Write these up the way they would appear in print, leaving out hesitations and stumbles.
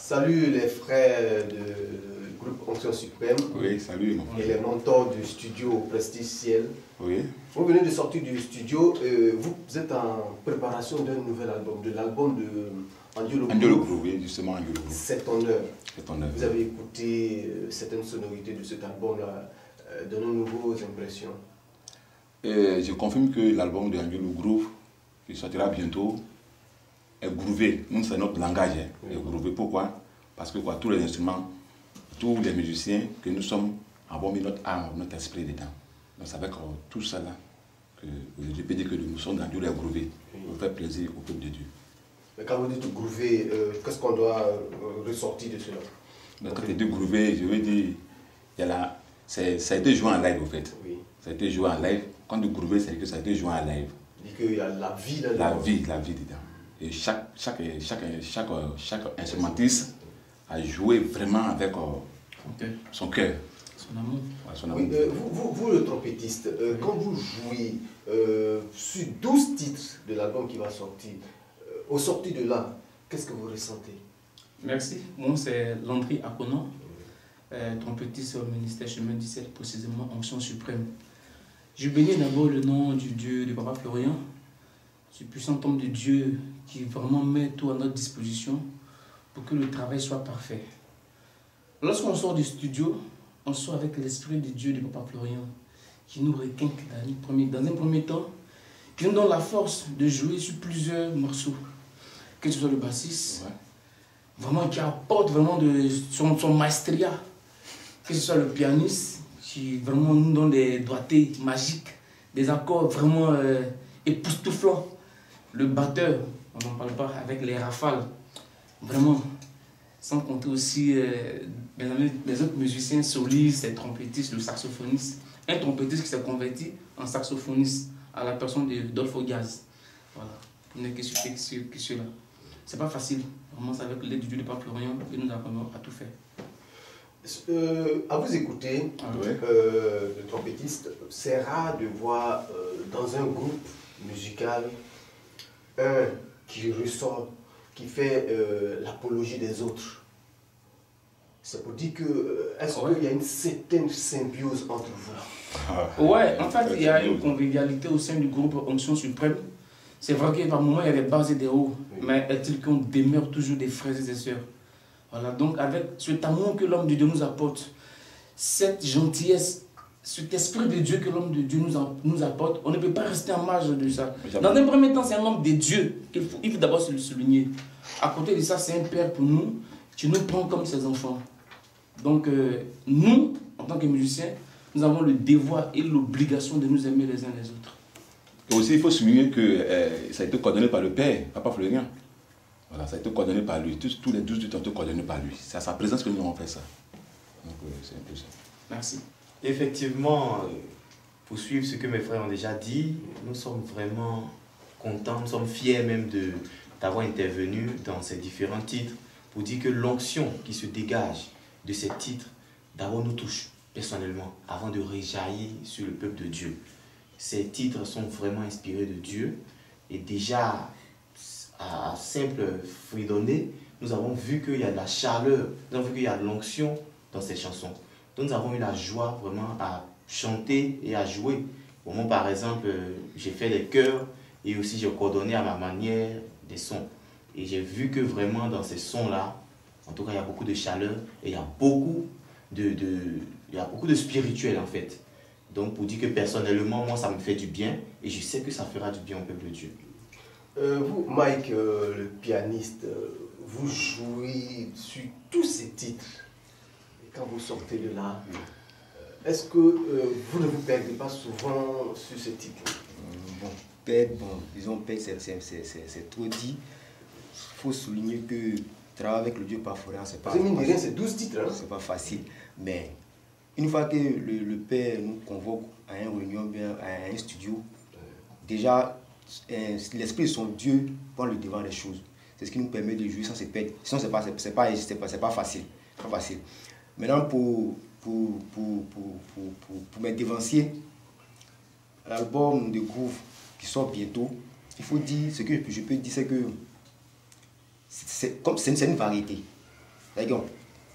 Salut les frères du groupe Onction Suprême. Oui, salut mon frère. Et les mentors du studio Prestige Ciel. Oui. Vous venez de sortir du studio, vous êtes en préparation d'un nouvel album, de l'album de Andiolo Groove, oui, justement Andiolo Groove. C'est en œuvre. C'est en œuvre. Vous avez écouté certaines sonorités de cet album-là, donnez-nous vos impressions. Je confirme que l'album de Andiolo Groove, qui sortira bientôt, est groové. Nous, c'est notre langage, est groové. Pourquoi? Parce que tous les instruments, tous les musiciens que nous sommes, avons mis notre âme, notre esprit dedans. Donc c'est avec tout ça là que je peux dire que nous sommes dans Andiolo groové pour faire plaisir au peuple de Dieu. Mais quand vous dites groover, qu'est-ce qu'on doit ressortir de cela? Quand tu dis groover, je veux dire, ça a été joué en live au fait. Oui. Ça a été joué en live. Quand tu groover, c'est que ça a été joué en live. Il dit qu'il y a la vie là-dedans. La vie dedans. Et chaque instrumentiste a joué vraiment avec son cœur. Son amour. Ouais, son amour. Oui, vous le trompettiste, quand vous jouez sur 12 titres de l'album qui va sortir, au sorti de là, qu'est-ce que vous ressentez? Merci. Moi, c'est Landry Akono, trompettiste au ministère Chemin 17, précisément Onction Suprême. Je bénis d'abord le nom du Dieu de Papa Florian, ce puissant homme de Dieu qui vraiment met tout à notre disposition pour que le travail soit parfait. Lorsqu'on sort du studio, on sort avec l'esprit de Dieu de Papa Florian qui nous requinque dans un premier temps, qui nous donne la force de jouer sur plusieurs morceaux. Que ce soit le bassiste, vraiment qui apporte vraiment son maestria, que ce soit le pianiste, qui vraiment nous donne des doigtés magiques, des accords vraiment époustouflants. Le batteur, on n'en parle pas, avec les rafales, vraiment, sans compter aussi les autres musiciens solistes, les trompettistes, le saxophoniste. Un trompettiste qui s'est converti en saxophoniste à la personne de Dolpho Gaz. Voilà, pour ne que cela. C'est pas facile, vraiment, c'est avec l'aide du Dieu de Papa Florian que nous apprenons à tout faire. À vous écouter, le trompettiste, c'est rare de voir dans un groupe musical un qui ressort, qui fait l'apologie des autres. C'est pour dire que, est-ce qu'il y a une certaine symbiose entre vous? Ouais, en fait, il y a une convivialité au sein du groupe Onction Suprême. C'est vrai que par moments, il y a des bas et des hauts, mais est-il qu'on demeure toujours des frères et des sœurs? Voilà, donc avec cet amour que l'homme de Dieu nous apporte, cette gentillesse, cet esprit de Dieu que l'homme de Dieu nous apporte, on ne peut pas rester en marge de ça. Dans un premier temps, c'est un homme de Dieu qu'il faut d'abord se le souligner. À côté de ça, c'est un père pour nous qui nous prend comme ses enfants. Donc nous, en tant que musiciens, nous avons le devoir et l'obligation de nous aimer les uns les autres. Et aussi, il faut souligner que ça a été coordonné par le père, Papa Florian. Voilà, ça a été coordonné par lui. Tous les 12 ont été coordonnés par lui. C'est à sa présence que nous avons fait ça. Donc, c'est un peu ça. Merci. Effectivement, pour suivre ce que mes frères ont déjà dit, nous sommes vraiment contents, nous sommes fiers même d'avoir intervenu dans ces différents titres pour dire que l'onction qui se dégage de ces titres, d'abord nous touche personnellement avant de rejaillir sur le peuple de Dieu. Ces titres sont vraiment inspirés de Dieu et déjà à simple fredonner, nous avons vu qu'il y a de la chaleur, nous avons vu qu'il y a de l'onction dans ces chansons. Donc nous avons eu la joie vraiment à chanter et à jouer. Au moment par exemple, j'ai fait les chœurs et aussi j'ai coordonné à ma manière des sons. Et j'ai vu que vraiment dans ces sons-là, en tout cas il y a beaucoup de chaleur et il y a beaucoup de spirituel en fait. Donc pour dire que personnellement, moi ça me fait du bien et je sais que ça fera du bien au peuple de Dieu. Vous, Mike, le pianiste, vous jouez sur tous ces titres. Et quand vous sortez de là, est-ce que vous ne vous perdez pas souvent sur ces titres? Disons perdre, c'est trop dit. Il faut souligner que travailler avec le Dieu Papa Florian, c'est pas facile. C'est 12 titres. Hein? C'est pas facile. Mais une fois que le Père nous convoque à une réunion, bien à un studio, déjà, l'Esprit de son Dieu prend le devant des choses. C'est ce qui nous permet de jouer sans se perdre. Sinon, c'est pas facile. Pas facile. Maintenant, pour mes devanciers, l'album de Groove qui sort bientôt, il faut dire, ce que je peux dire, c'est que c'est une variété.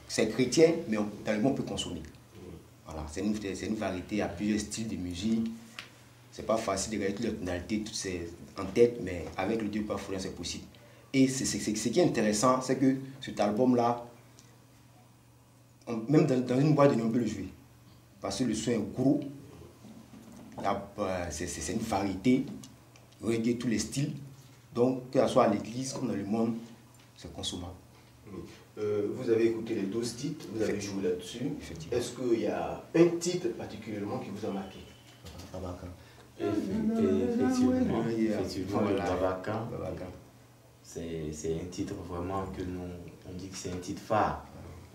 C'est chrétien, mais dans le monde on peut consommer. Voilà, c'est une variété, il y a plusieurs styles de musique. C'est pas facile de regarder toutes les tonalités, toutes ces en tête, mais avec le Dieu Papa Florian, c'est possible. Et ce qui est intéressant, c'est que cet album-là, même dans une boîte de nuit, on peut le jouer. Parce que le son est gros, c'est une variété, reggae tous les styles. Donc, que ce soit à l'église comme dans le monde, c'est consommable. Vous avez écouté les 12 titres, vous avez joué là-dessus. Est-ce qu'il y a un titre particulièrement qui vous a marqué? Effectivement, le Voilà. Babacan, c'est un titre vraiment que nous, on dit que c'est un titre phare.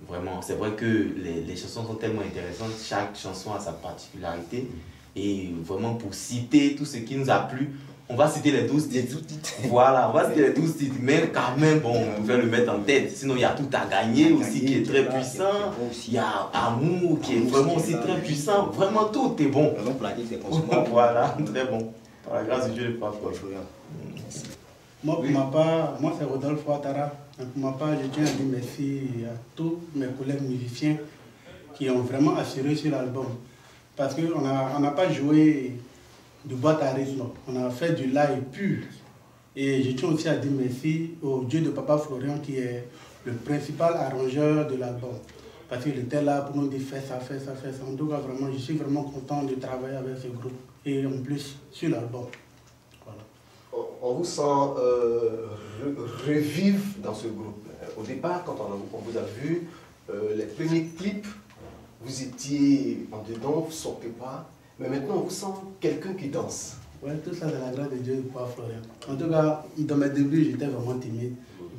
Vraiment, c'est vrai que les chansons sont tellement intéressantes, chaque chanson a sa particularité. Et vraiment, pour citer tout ce qui nous a plu, on va citer les 12 titres. Voilà, on va citer les 12 titres, mais quand même, bon, on va le mettre en tête. Sinon, il y a Tout à gagner aussi qui est très puissant. Il y a Amour qui est vraiment aussi très puissant. Vraiment, tout est bon. Voilà, très bon. Par la grâce de Dieu, le Papa Florian. Moi, pour ma part, moi c'est Rodolphe Ouattara. Pour ma part, je tiens à dire merci à tous mes collègues musiciens qui ont vraiment assuré sur l'album. Parce qu'on n'a pas joué de boîte à rythme, on a fait du live pur. Et je tiens aussi à dire merci au Dieu de Papa Florian qui est le principal arrangeur de l'album. Parce qu'il était là pour nous dire fais ça, fais ça, fais ça. En tout cas, vraiment, je suis vraiment content de travailler avec ce groupe. Et en plus, sur l'album. Voilà. On vous sent revivre dans ce groupe. Au départ, quand on vous a vu, les premiers clips, vous étiez en dedans, vous ne sortez pas. Mais maintenant, on vous sent quelqu'un qui danse. Oui, tout ça, c'est la grâce de Dieu de Papa Florian. En tout cas, dans mes débuts, j'étais vraiment timide.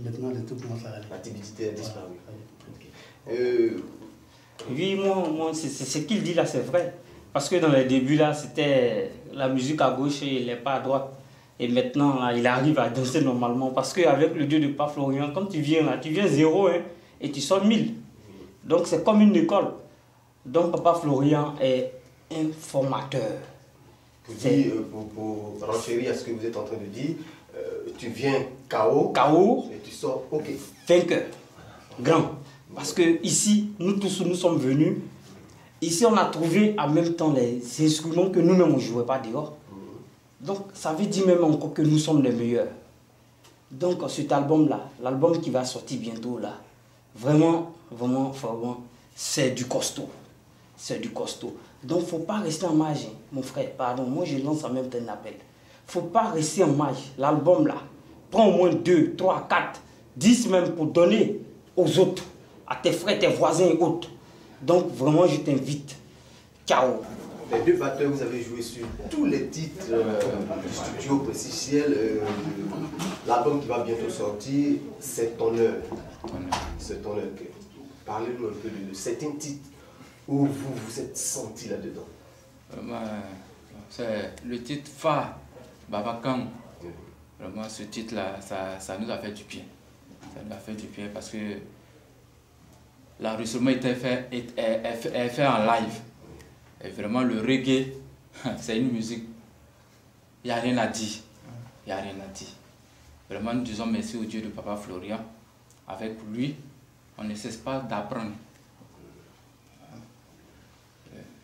Maintenant, tout commence à aller. La timidité a disparu. Oui, moi ce qu'il dit là, c'est vrai. Parce que dans les débuts, là, c'était la musique à gauche et les pas à droite. Et maintenant, là, il arrive à danser normalement. Parce qu'avec le Dieu de Papa Florian, quand tu viens là, tu viens 0 hein, et tu sors 1000. Donc, c'est comme une école. Donc, Papa Florian est un formateur. Pour renchérir à ce que vous êtes en train de dire, tu viens KO et tu sors OK. Vainqueur. Grand. Parce que ici, nous tous, nous sommes venus. Ici, on a trouvé en même temps les instruments que nous-mêmes, on ne jouait pas dehors. Donc, ça veut dire même encore que nous sommes les meilleurs. Donc, cet album-là, l'album qui va sortir bientôt, là, vraiment, c'est du costaud. C'est du costaud. Donc, il ne faut pas rester en marge, mon frère. Pardon, moi, je lance en même temps un appel. Il ne faut pas rester en marge. L'album, là, prends au moins 2, 3, 4, 10 même pour donner aux autres, à tes frères, tes voisins et autres. Donc, vraiment, je t'invite. Ciao. Les deux batteurs, vous avez joué sur tous les titres du studio Précisiel. L'album qui va bientôt sortir, c'est ton heure. C'est ton heure. Parlez-nous un peu de certains titres où vous vous êtes senti là-dedans. C'est le titre phare, Babacan. Vraiment, ce titre-là, ça nous a fait du bien. Ça nous a fait du bien parce que l'enregistrement est fait en live. Et vraiment, le reggae, c'est une musique. Il n'y a rien à dire. Il n'y a rien à dire. Vraiment, nous disons merci au Dieu de Papa Florian. Avec lui, on ne cesse pas d'apprendre.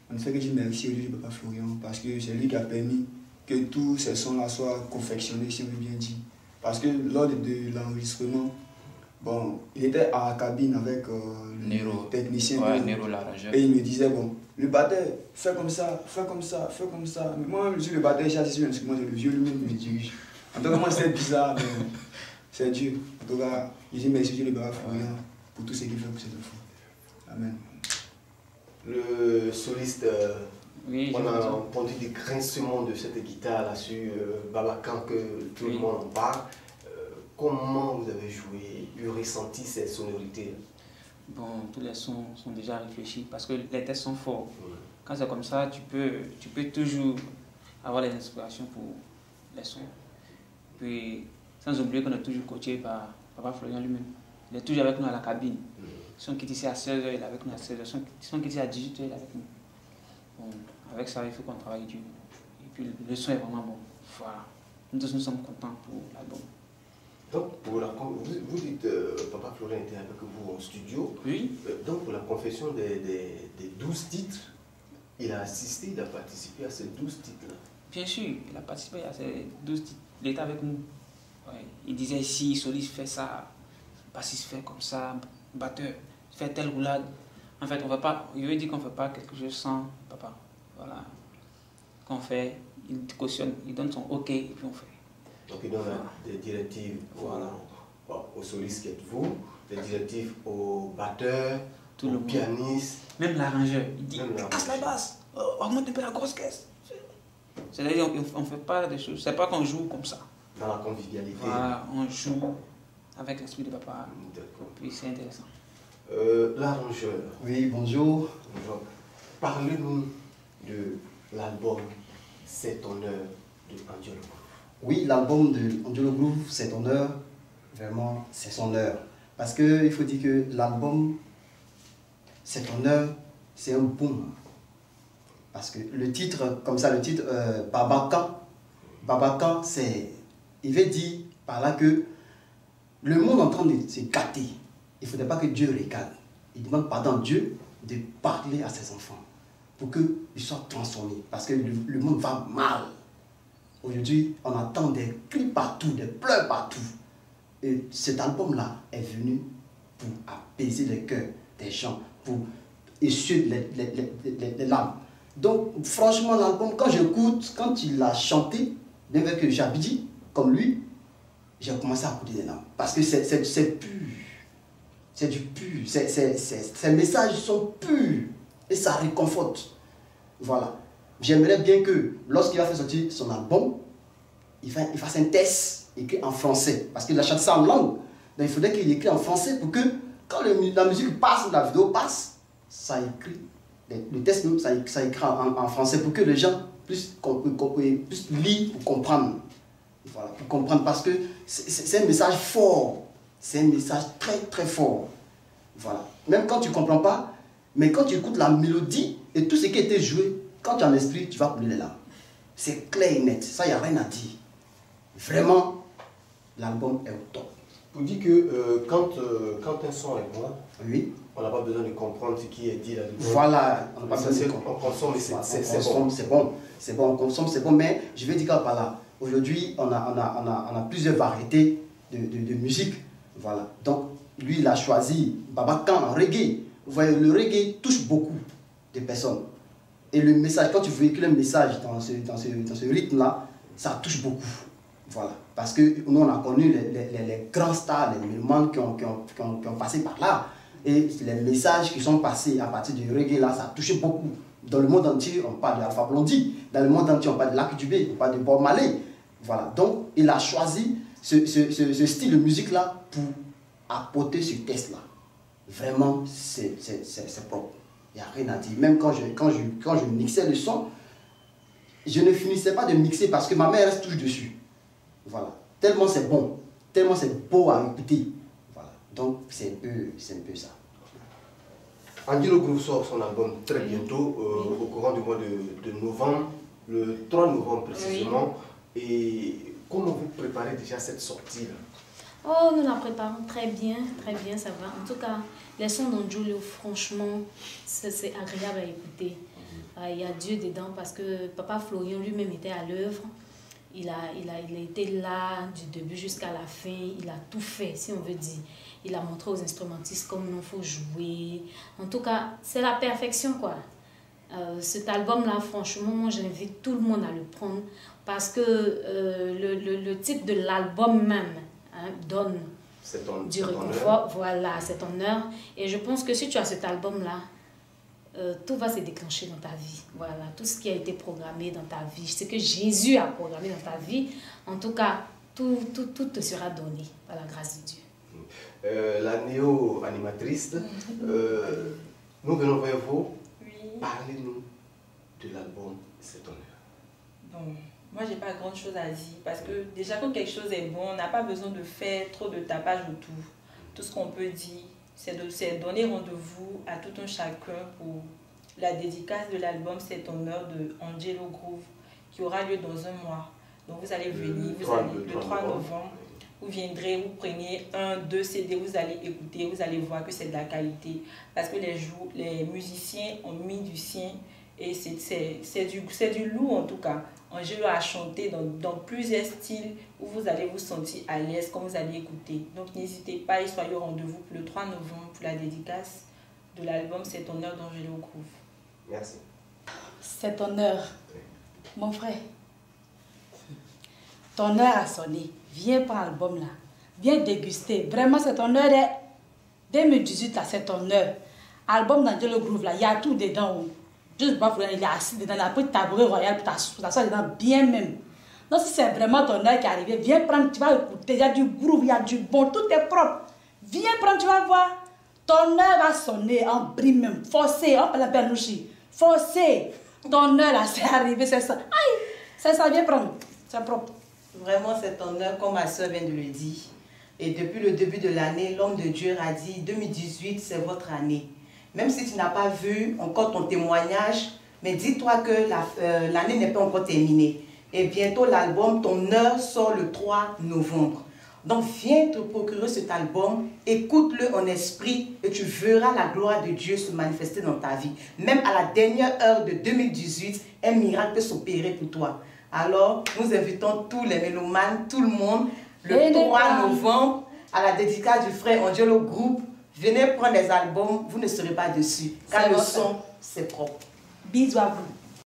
On ne fait que dire merci au Dieu de Papa Florian parce que c'est lui qui a permis que tous ces sons-là soient confectionnés, si on veut bien dire. Parce que lors de l'enregistrement, bon, il était à la cabine avec Nero, le technicien. Ouais, Nero l'arrangeur. Et il me disait, bon, le batteur, fais comme ça, fais comme ça, fais comme ça. Mais moi, je suis le batteur, j'ai assis sur l'instrument, c'est le vieux lui-même qui me dirige. En tout cas, moi, c'est bizarre, mais c'est Dieu. En tout cas, je dis merci Dieu de Papa Florian pour tout ce qu'il fait pour cette enfant. Amen. Le soliste, Oui, on a entendu des grincements de cette guitare-là sur Babacan que tout le monde en parle. Comment vous avez joué, eu ressenti ces sonorités? Bon, tous les sons sont déjà réfléchis parce que les textes sont forts. Quand c'est comme ça, tu peux toujours avoir les inspirations pour les sons. Puis, sans oublier qu'on est toujours coaché par Papa Florian lui-même. Il est toujours avec nous à la cabine. Son qui est ici à 16h, il est avec nous à 16h. Son qui est ici à 18h, il est avec nous. Bon, avec ça, il faut qu'on travaille dur. Et puis, le son est vraiment bon. Voilà. Nous tous, nous sommes contents pour l'album. Donc, vous dites, Papa Florent était avec vous en studio. Oui. Donc, pour la confession des 12 titres, il a assisté, il a participé à ces 12 titres-là. Bien sûr, il a participé à ces 12 titres. Il était avec nous. Ouais. Il disait ici, soliste fait ça, bassiste fait comme ça, batteur fait telle roulade. En fait, on fait pas, je veux dire qu'on ne fait pas quelque chose sans papa. Voilà. Qu'on fait, il cautionne, il donne son OK et puis on fait. Donc il donne des directives aux solistes qui êtes vous, des directives aux batteurs, aux pianistes. Même l'arrangeur, il dit casse la basse, augmente un peu la grosse caisse. C'est-à-dire on ne fait pas des choses, c'est pas qu'on joue comme ça. Dans la convivialité. Voilà, on joue avec l'esprit de papa. Puis c'est intéressant. L'arrangeur. Oui, bonjour. Bonjour. Parlez-nous de l'album C'est ton heure de Angelo Groove. Oui, l'album de Angelo Groove, C'est ton heure. Vraiment, c'est son heure. Parce qu'il faut dire que l'album C'est ton heure, c'est un boom. Parce que le titre, comme ça, le titre Babakan, c'est. Il veut dire par là que le monde est en train de se gâter. Il ne faudrait pas que Dieu regarde. Il demande pardon à Dieu de parler à ses enfants pour qu'ils soient transformés. Parce que le monde va mal. Aujourd'hui, on entend des cris partout, des pleurs partout. Et cet album-là est venu pour apaiser les cœurs des gens, pour essuyer les larmes. Donc, franchement, l'album, quand j'écoute, quand il a chanté, bien que j'habite comme lui, j'ai commencé à couler des larmes. Parce que c'est pur. C'est du pur. Ces messages sont purs. Et ça réconforte. Voilà. J'aimerais bien que, lorsqu'il va faire sortir son album, il fasse un test écrit en français. Parce qu'il a chanté ça en langue. Donc il faudrait qu'il écrit en français pour que, quand la musique passe, la vidéo passe, ça écrit. Le test, ça écrit en français pour que les gens puissent lire ou comprendre. Voilà, pour comprendre. Parce que c'est un message fort. C'est un message très très fort. Voilà. Même quand tu ne comprends pas, mais quand tu écoutes la mélodie et tout ce qui a été joué, quand tu es en esprit, tu vas couler les larmes. C'est clair et net. Ça, il n'y a rien à dire. Vraiment, l'album est au top. Vous dites que quand un son est bon, oui, on n'a pas besoin de comprendre ce qui est dit là-dedans. Voilà, on n'a pas besoin de comprendre. On consomme, c'est bon. C'est bon. C'est bon, on consomme, c'est bon. Mais je vais dire par là, aujourd'hui, on a plusieurs variétés de musique. Voilà. Donc, lui, il a choisi Babakan en reggae. Vous voyez, le reggae touche beaucoup de personnes. Et le message, quand tu véhicules un message dans ce rythme-là, ça touche beaucoup. Voilà. Parce que nous, on a connu les grands stars, les mélomanes qui ont passé par là. Et les messages qui sont passés à partir du reggae, là, ça a touché beaucoup. Dans le monde entier, on parle de Alpha Blondy. Dans le monde entier, on parle de Lucky Dubé, on parle de Bob Marley. Voilà. Donc, il a choisi ce style de musique-là pour apporter ce test-là. Vraiment, c'est propre. Il n'y a rien à dire. Même quand je mixais le son, je ne finissais pas de mixer parce que ma mère reste toujours dessus. Voilà. Tellement c'est bon, tellement c'est beau à écouter. Voilà. Donc c'est un peu ça. Angelo Groove sort son album très bientôt, au courant du mois de novembre, le 3 novembre précisément. Oui. Et comment vous préparez déjà cette sortie-là? Oh, nous la préparons très bien, ça va. En tout cas, les sons d'Angelo, franchement, c'est agréable à écouter. Il y a Dieu dedans parce que Papa Florian lui-même était à l'œuvre. Il a été là du début jusqu'à la fin. Il a tout fait, si on veut dire. Il a montré aux instrumentistes comment il faut jouer. En tout cas, c'est la perfection, quoi. Cet album-là, franchement, moi, j'invite tout le monde à le prendre parce que le titre de l'album même donne du réconfort. Voilà, c'est ton heure. Et je pense que si tu as cet album-là, tout va se déclencher dans ta vie. Voilà, tout ce qui a été programmé dans ta vie, ce que Jésus a programmé dans ta vie, en tout cas, tout te sera donné par la grâce de Dieu. La néo-animatrice, nous venons vers vous. Oui. Parlez-nous de l'album C'est ton heure. Bon, moi, j'ai pas grand chose à dire parce que déjà, quand quelque chose est bon, on n'a pas besoin de faire trop de tapage autour. Tout ce qu'on peut dire, c'est donner rendez-vous à tout un chacun pour la dédicace de l'album C'est ton heure de Angelo Groove qui aura lieu dans un mois. Donc vous allez venir, le 3 novembre, vous viendrez, vous prenez 1, 2 CD, vous allez écouter, vous allez voir que c'est de la qualité. Parce que les musiciens ont mis du sien et c'est du lourd en tout cas. Angelo a chanté dans plusieurs styles où vous allez vous sentir à l'aise quand vous allez écouter. Donc n'hésitez pas et soyez au rendez-vous pour le 3 novembre pour la dédicace de l'album C'est ton heure d'Angelo Groove. Merci. C'est ton heure, mon frère. Ton heure a sonné. Viens prendre l'album là. Viens déguster. Vraiment, c'est ton heure. 2018 là, c'est ton heure. Album d'Angelo Groove là, il y a tout dedans. Juste pas il est assis dedans, il a pris tabouret royal pour t'asseoir dedans bien même. Donc si c'est vraiment ton heure qui est arrivé, viens prendre, tu vas écouter. Il y a du groove, il y a du bon, tout est propre. Viens prendre, tu vas voir. Ton heure va sonner en brime même. Forcé, hop la Bernouchi. Forcé. Ton heure là, c'est arrivé, c'est ça. Aïe, c'est ça, viens prendre. C'est propre. Vraiment, c'est ton heure, comme ma soeur vient de le dire. Et depuis le début de l'année, l'homme de Dieu a dit 2018, c'est votre année. Même si tu n'as pas vu encore ton témoignage, mais dis-toi que l'année n'est pas encore terminée. Et bientôt, l'album Ton heure sort le 3 novembre. Donc, viens te procurer cet album, écoute-le en esprit et tu verras la gloire de Dieu se manifester dans ta vie. Même à la dernière heure de 2018, un miracle peut s'opérer pour toi. Alors, nous invitons tous les mélomanes, tout le monde, le 3 novembre, à la dédicace du frère Angelo Group. Venez prendre les albums, vous ne serez pas dessus, car le son, c'est propre. Bisous à vous.